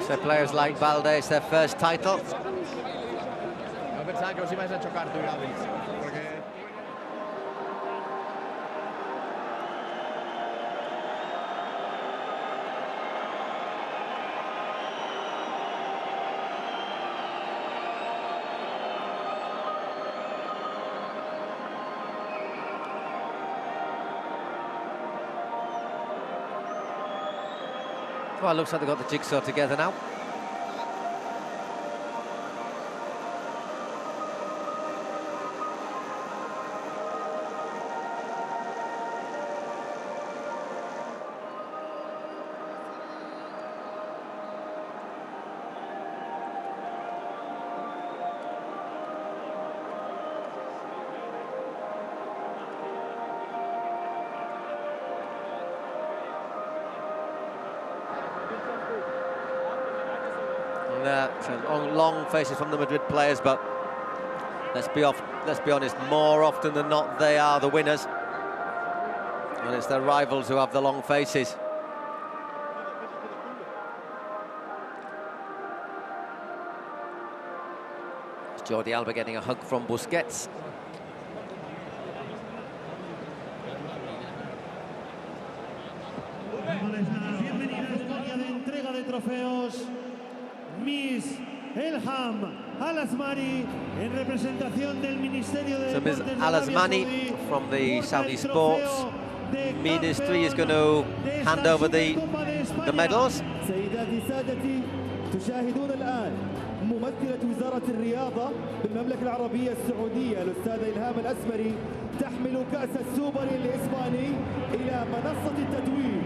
So players like Valdés, their first title. No pensaba que os ibais a chocar tú y Gavi, porque... Well, it looks like they've got the jigsaw together now. Long faces from the Madrid players, but let's be honest, more often than not they are the winners, and it's their rivals who have the long faces. It's Jordi Alba getting a hug from Busquets. Miss Elham Al-Asmani en representación del Ministerio de So Ms. Al-Asmani from the Saudi Sports Ministry is going to hand over the medals. سيداتي سادتي تشاهدون الآن ممثلة وزارة الرياضة بالمملكة العربية السعودية الأستاذة إلهام الأسمري تحمل كأس السوبر الإسباني إلى منصة التتويج.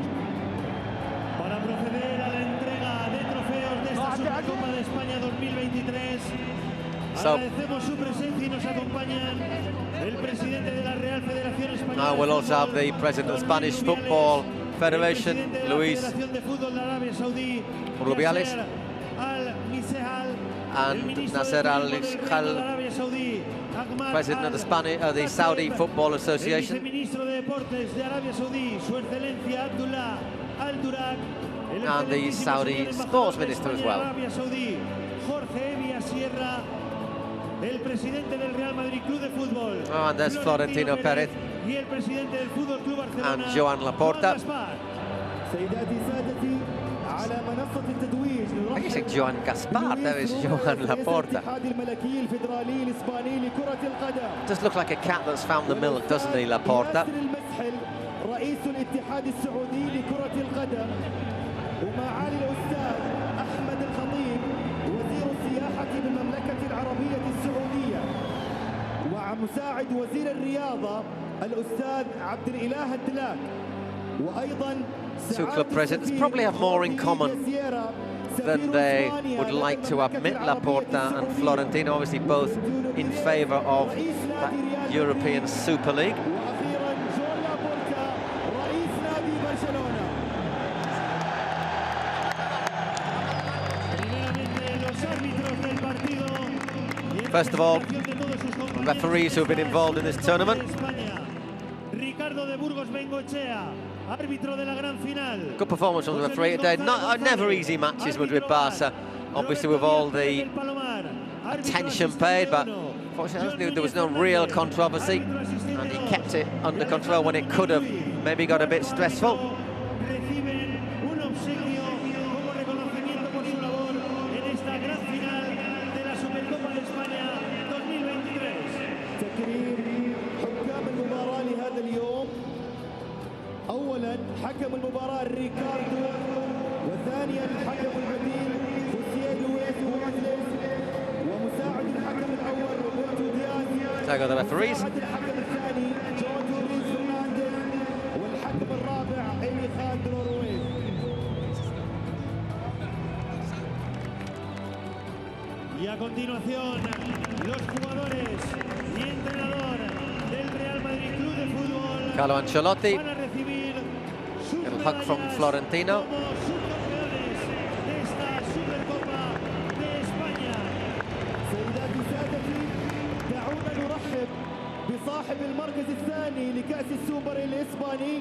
Para proceder a la entrega de trofeos de esta Supercopa de España 2023, agradecemos su presencia y nos acompañan el presidente de la Real Federación Española. Now we'll also have the president of the Spanish Football Federation, Luis Rubiales, and Nasser Al-Khal, president of the Saudi Football Association. And the Saudi sports minister as well. Oh, and there's Florentino Perez and Joan Laporta. I guess it's Joan Gaspar, there is Joan Laporta. Does look like a cat that's found the milk, doesn't he, Laporta? رئيس الاتحاد السعودي لكرة القدم ومعالي الأستاذ أحمد الخطيب وزير السياحة بالمملكة العربية السعودية ومساعد وزير الرياضة الأستاذ عبد الإله الدلاك وأيضا Two club presidents probably have more in common than they would like to admit. Laporta and Florentino obviously both in favour of that European Super League. First of all, referees who have been involved in this tournament. Good performance from the referee today. Never easy matches, Madrid-Barca, obviously with all the attention paid, but fortunately there was no real controversy, and he kept it under control when it could have maybe got a bit stressful. حكم المباراة ريكاردو وثانيا الحكم البديل خوسيه لويس ومسلس ومساعد الحكم الأول روبرتو دياز. Tag of the referees. الحكم الثاني جورج لويس فرنانديز والحكم الرابع أليخاندرو رويز. Y a continuación, los jugadores y entrenador del Real Madrid Club de Fútbol Carlo Ancelotti. van a recibir sus Little hug from medallas Florentino. como subcampeones de esta Supercopa de España. سيداتي سادتي دعونا نرحب بصاحب المركز الثاني لكأس السوبر الإسباني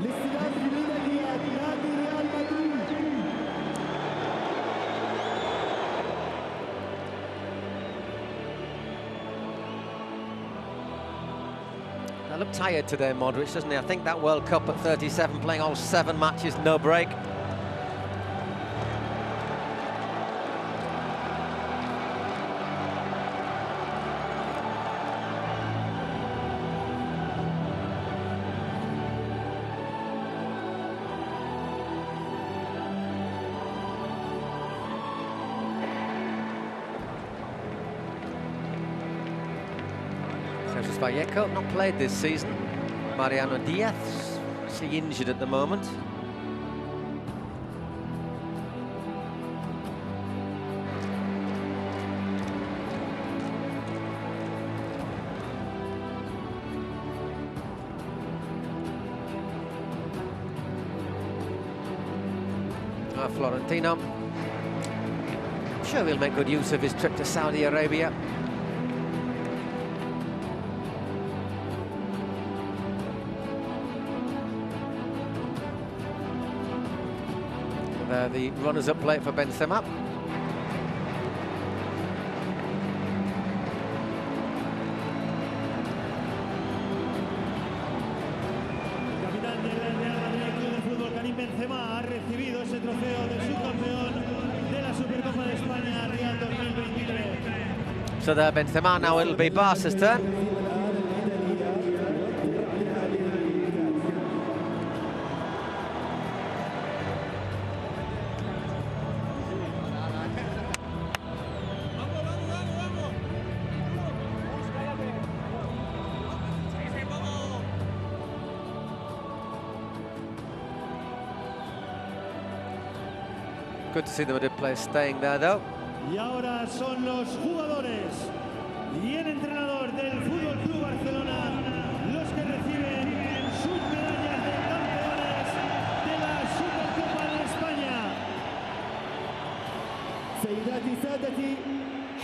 لاستلام ميداليات نادي ريال مدريد. I look tired today, Modric, doesn't he? I think that World Cup at 37, playing all 7 matches, no break. Jesus Vallejo not played this season. Mariano Diaz actually injured at the moment. Florentino, I'm sure he'll make good use of his trip to Saudi Arabia. The runners-up plate for Benzema. El capitán del Real Madrid Club de Fútbol, Karim Benzema, ha recibido ese trofeo de subcampeón de la Supercopa de España Riyadh 2023. So there, Benzema, now it'll be Barca's turn. Good to see the Madrid players staying there, though. Y ahora son los jugadores y el entrenador del Fútbol Club Barcelona los que reciben sus medallas de campeones de la Supercopa de España. سيداتي سادتي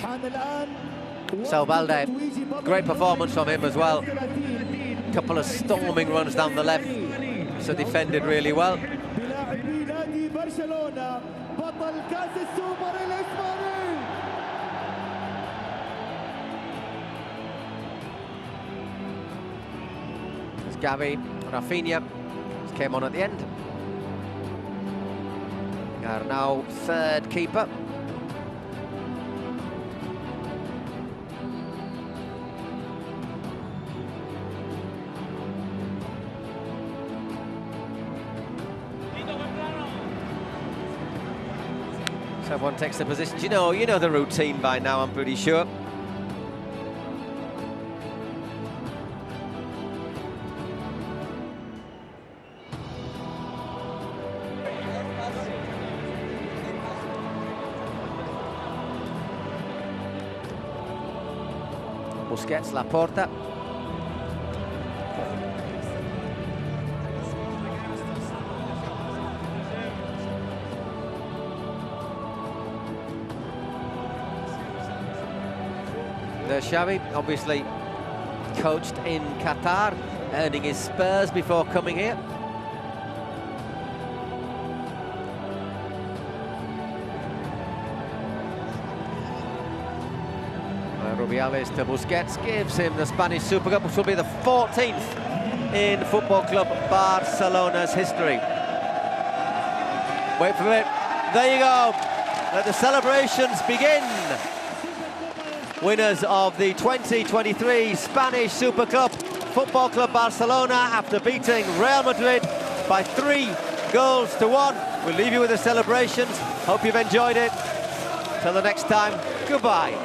حان الآن So Valde, great performance from him as well. Couple of storming runs down the left, so defended really well. بلاعبي نادي برشلونة بطل كأس السوبر الإسباني. There's Gavi, Rafinha, just came on at the end. Are now third keeper. So everyone takes their positions. You know the routine by now, I'm pretty sure. Busquets, Laporta. There's Xavi, obviously coached in Qatar, earning his spurs before coming here. Rubiales to Busquets gives him the Spanish Super Cup, which will be the 14th in Football Club Barcelona's history. Wait for it. There you go. Let the celebrations begin. Winners of the 2023 Spanish Super Cup, Football Club Barcelona, after beating Real Madrid by 3-1. We'll leave you with the celebrations. Hope you've enjoyed it. Till the next time, goodbye.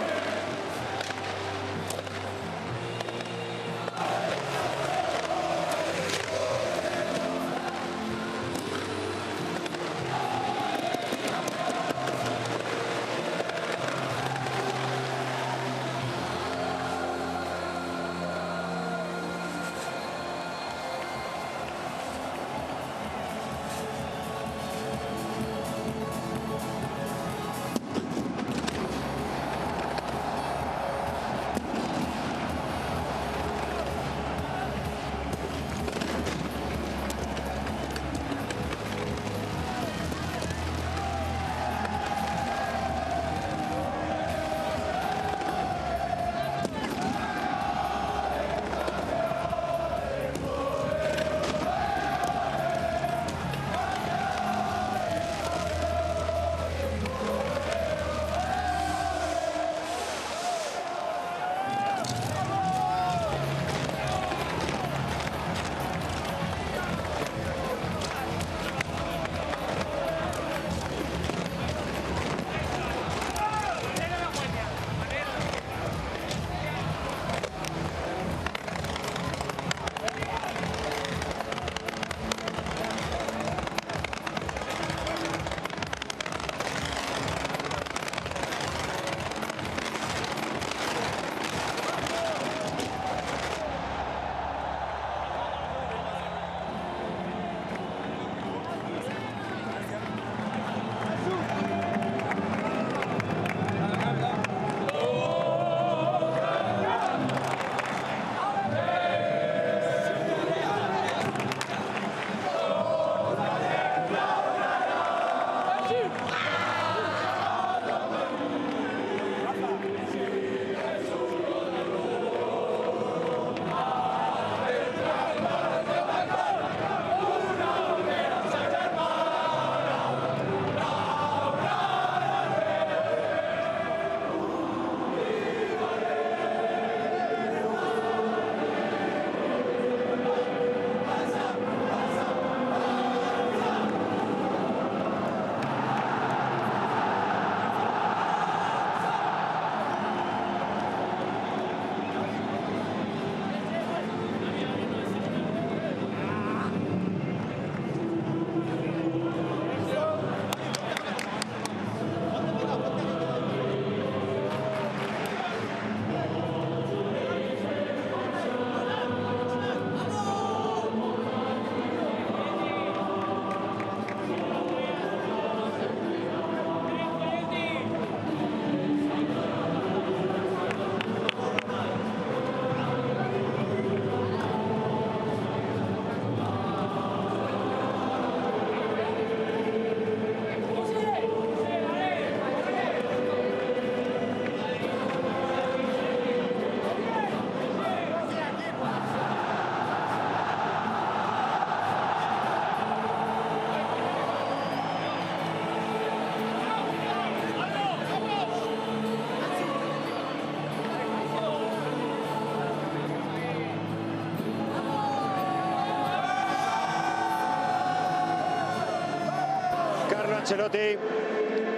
Ancelotti.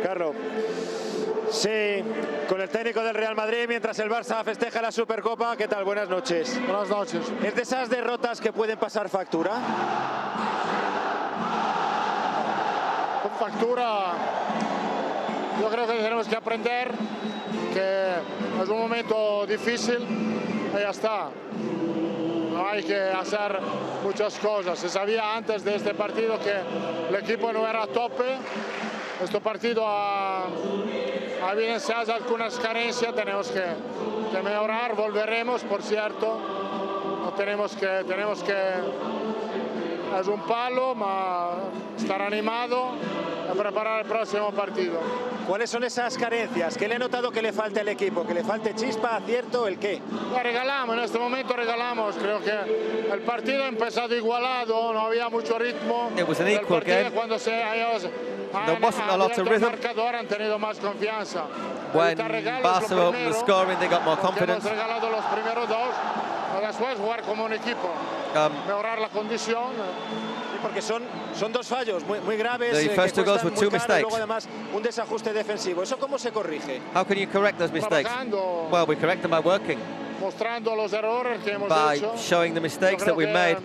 Carlos. Sí, con el técnico del Real Madrid mientras el Barça festeja la Supercopa. ¿Qué tal? Buenas noches. Buenas noches. ¿Es de esas derrotas que pueden pasar factura? Con factura, yo creo que tenemos que aprender que es un momento difícil y ya está. No hay que hacer muchas cosas. Se sabía antes de este partido que el equipo no era a tope. Este partido ha evidenciado algunas carencias, tenemos que mejorar, volveremos, por cierto. No tenemos que es un palo, pero estar animado y preparar el próximo partido. ¿Cuáles son esas carencias? ¿Qué le ha notado que le falta al equipo? ¿Que le falte chispa, acierto, el qué? Lo regalamos, en este momento regalamos. Creo que el partido ha empezado igualado, no había mucho ritmo. It was an equal game. Cuando There wasn't a lot of rhythm. Han tenido más confianza. When Barca opened the scoring, they got more confidence. Hemos regalado los primeros dos, después jugar como un equipo, mejorar la condición. Porque son dos fallos muy graves. The first two goals were two mistakes. Luego además un desajuste defensivo. ¿Eso cómo se corrige? How can you correct those mistakes? Trabajando, well, we correct them by working. Mostrando los errores que hemos by hecho. Showing the mistakes that we made.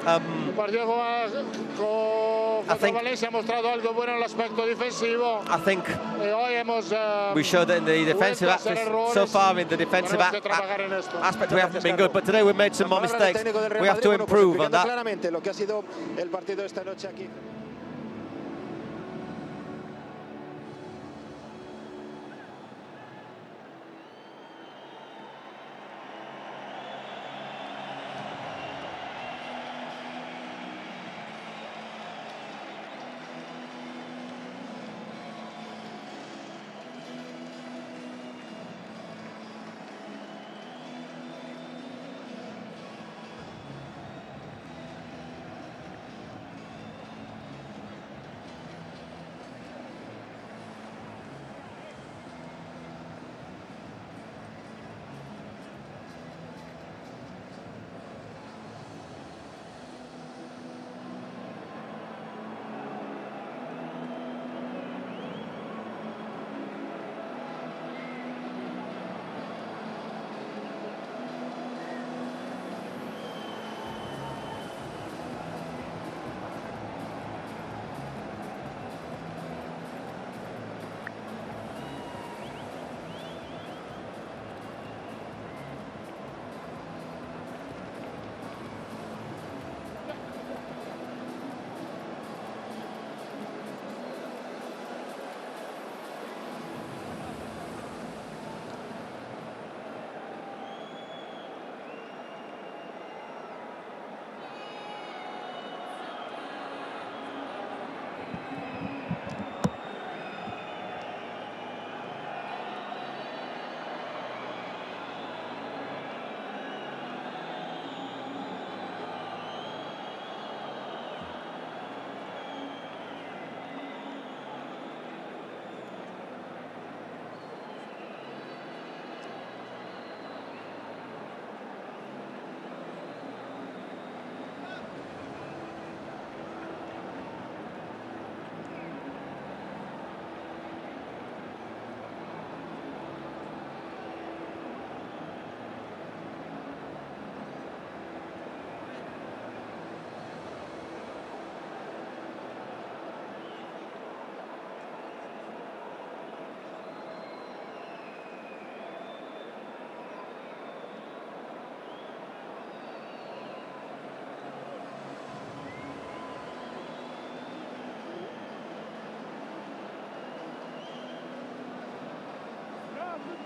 El partido con Valencia ha mostrado algo bueno en el aspecto defensivo. I think hoy hemos, we showed that in the defensive aspect. So far in the defensive aspect we haven't been good, but today we made some more mistakes. We have to improve on that. Claramente lo que ha sido el partido esta noche aquí.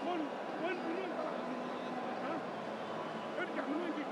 وين ارجع من وين جيت؟